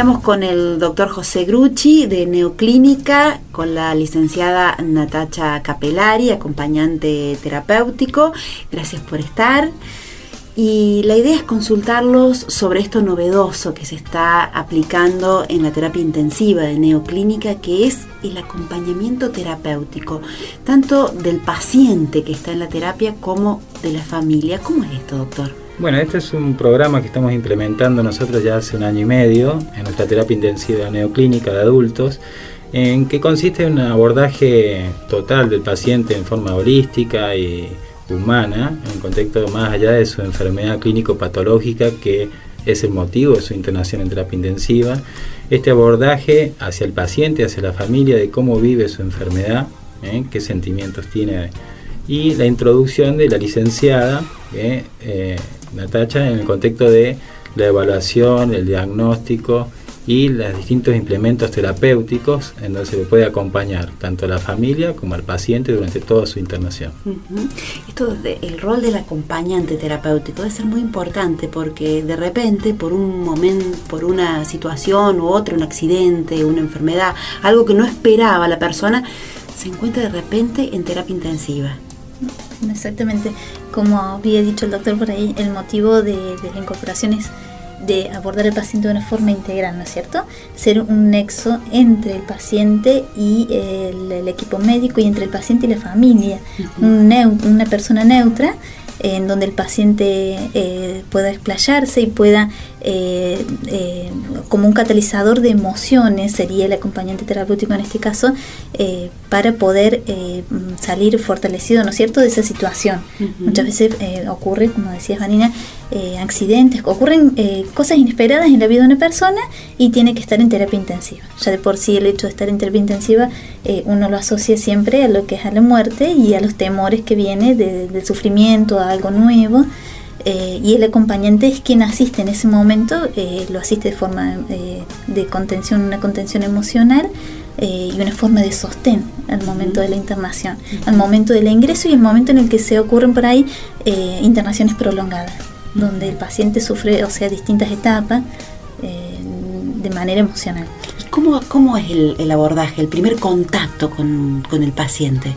Estamos con el doctor José Grucci de Neoclínica, con la licenciada Natacha Capelari, acompañante terapéutico. Gracias por estar. Y la idea es consultarlos sobre esto novedoso que se está aplicando en la terapia intensiva de Neoclínica, que es el acompañamiento terapéutico, tanto del paciente que está en la terapia como de la familia. ¿Cómo es esto, doctor? Bueno, este es un programa que estamos implementando nosotros ya hace 1 año y medio en nuestra terapia intensiva Neoclínica de adultos, en que consiste en un abordaje total del paciente en forma holística y humana, en contexto más allá de su enfermedad clínico-patológica, que es el motivo de su internación en terapia intensiva. Este abordaje hacia el paciente, hacia la familia, de cómo vive su enfermedad, qué sentimientos tiene, y la introducción de la licenciada Natacha en el contexto de la evaluación, el diagnóstico y los distintos implementos terapéuticos en donde se le puede acompañar tanto a la familia como al paciente durante toda su internación. Esto el rol del acompañante terapéutico debe ser muy importante, porque de repente por un momento, por una situación u otra, un accidente, una enfermedad, algo que no esperaba la persona, se encuentra de repente en terapia intensiva. Exactamente, como había dicho el doctor por ahí, el motivo de la incorporación es de abordar al paciente de una forma integral, ¿no es cierto? Ser un nexo entre el paciente y el equipo médico, y entre el paciente y la familia, una persona neutra, en donde el paciente pueda explayarse y pueda, como un catalizador de emociones, sería el acompañante terapéutico en este caso, para poder salir fortalecido, ¿no es cierto?, de esa situación. Muchas veces ocurre, como decías, Vanina, accidentes, ocurren cosas inesperadas en la vida de una persona y tiene que estar en terapia intensiva. Ya de por sí el hecho de estar en terapia intensiva uno lo asocia siempre a lo que es a la muerte y a los temores que viene del sufrimiento, a algo nuevo, y el acompañante es quien asiste en ese momento, lo asiste de forma de contención, una contención emocional, y una forma de sostén al momento de la internación, al momento del ingreso y el momento en el que se ocurren por ahí internaciones prolongadas, donde el paciente sufre, o sea, distintas etapas de manera emocional. ¿Y cómo es el abordaje, el primer contacto con el paciente?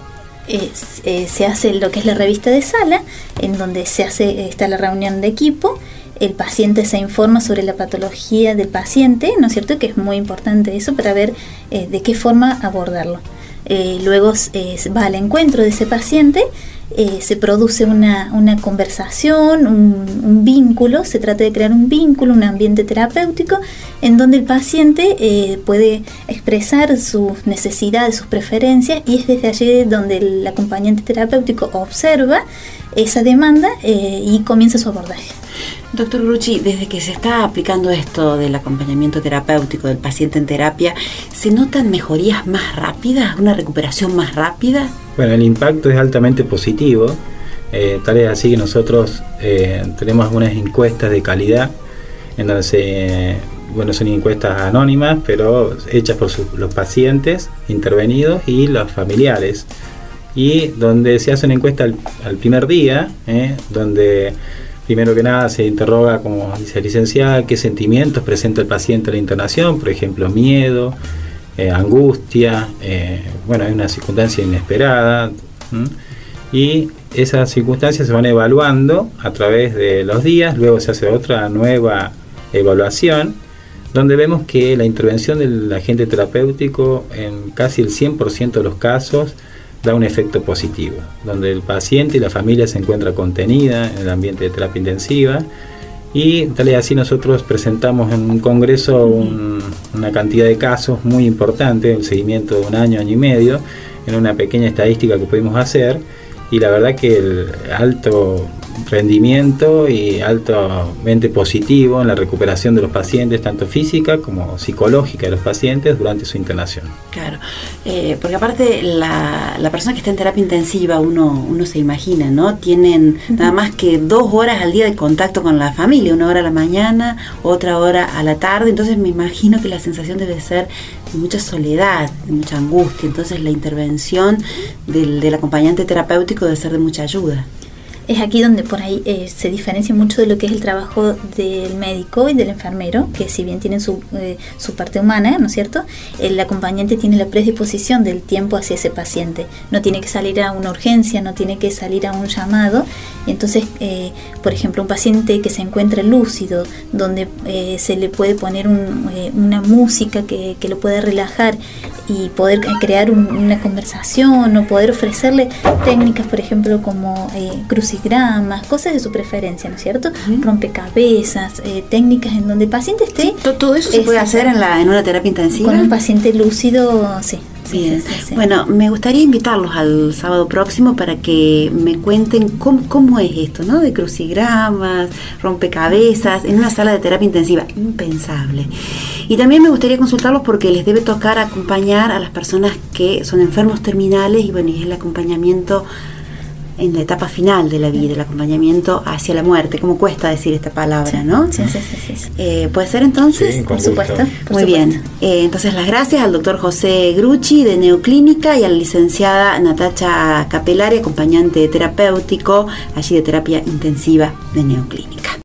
Se hace lo que es la revista de sala, en donde está la reunión de equipo. El paciente se informa sobre la patología del paciente, ¿no es cierto?, que es muy importante eso para ver de qué forma abordarlo. Luego va al encuentro de ese paciente, se produce una conversación, un vínculo, se trata de crear un vínculo, un ambiente terapéutico en donde el paciente puede expresar sus necesidades, sus preferencias, y es desde allí donde el acompañante terapéutico observa esa demanda y comienza su abordaje. Doctor Grucci, desde que se está aplicando esto del acompañamiento terapéutico del paciente en terapia, ¿se notan mejorías más rápidas, una recuperación más rápida? Bueno, el impacto es altamente positivo, tal es así que nosotros tenemos algunas encuestas de calidad, en donde son encuestas anónimas, pero hechas por los pacientes intervenidos y los familiares, y donde se hace una encuesta al primer día, donde primero que nada se interroga, como dice la licenciada, qué sentimientos presenta el paciente en la internación, por ejemplo, miedo, angustia, hay una circunstancia inesperada, y esas circunstancias se van evaluando a través de los días. Luego se hace otra nueva evaluación, donde vemos que la intervención del agente terapéutico en casi el 100% de los casos da un efecto positivo, donde el paciente y la familia se encuentra contenida en el ambiente de terapia intensiva, y tal y así nosotros presentamos en un congreso una cantidad de casos muy importante, un seguimiento de 1 año, 1 año y medio, en una pequeña estadística que pudimos hacer, y la verdad que el alto rendimiento y altamente positivo en la recuperación de los pacientes, tanto física como psicológica de los pacientes durante su internación. Claro, porque aparte la persona que está en terapia intensiva, uno se imagina, ¿no? Tienen nada más que 2 horas al día de contacto con la familia, 1 hora a la mañana, otra hora a la tarde, entonces me imagino que la sensación debe ser de mucha soledad, de mucha angustia, entonces la intervención del acompañante terapéutico debe ser de mucha ayuda. es aquí donde por ahí se diferencia mucho de lo que es el trabajo del médico y del enfermero, que si bien tienen su parte humana, ¿no es cierto? El acompañante tiene la predisposición del tiempo hacia ese paciente. No tiene que salir a una urgencia, no tiene que salir a un llamado. Y entonces, por ejemplo, un paciente que se encuentra lúcido, donde se le puede poner una música que lo pueda relajar y poder crear una conversación, o poder ofrecerle técnicas, por ejemplo, como crucigramas, cosas de su preferencia, ¿no es cierto? Rompecabezas, técnicas en donde el paciente esté... ¿Todo eso se puede hacer en una terapia intensiva? Con un paciente lúcido, sí. Bien. Sí. Bueno, me gustaría invitarlos al sábado próximo para que me cuenten cómo es esto, ¿no? De crucigramas, rompecabezas, en una sala de terapia intensiva. Impensable. Y también me gustaría consultarlos porque les debe tocar acompañar a las personas que son enfermos terminales, y bueno, y es el acompañamiento en la etapa final de la vida, el acompañamiento hacia la muerte. Como cuesta decir esta palabra, ¿no? Sí. ¿Puede ser entonces? Sí, Por supuesto. Muy bien. Entonces las gracias al doctor José Grucci de Neoclínica y a la licenciada Natacha Capelari, acompañante terapéutico allí de terapia intensiva de Neoclínica.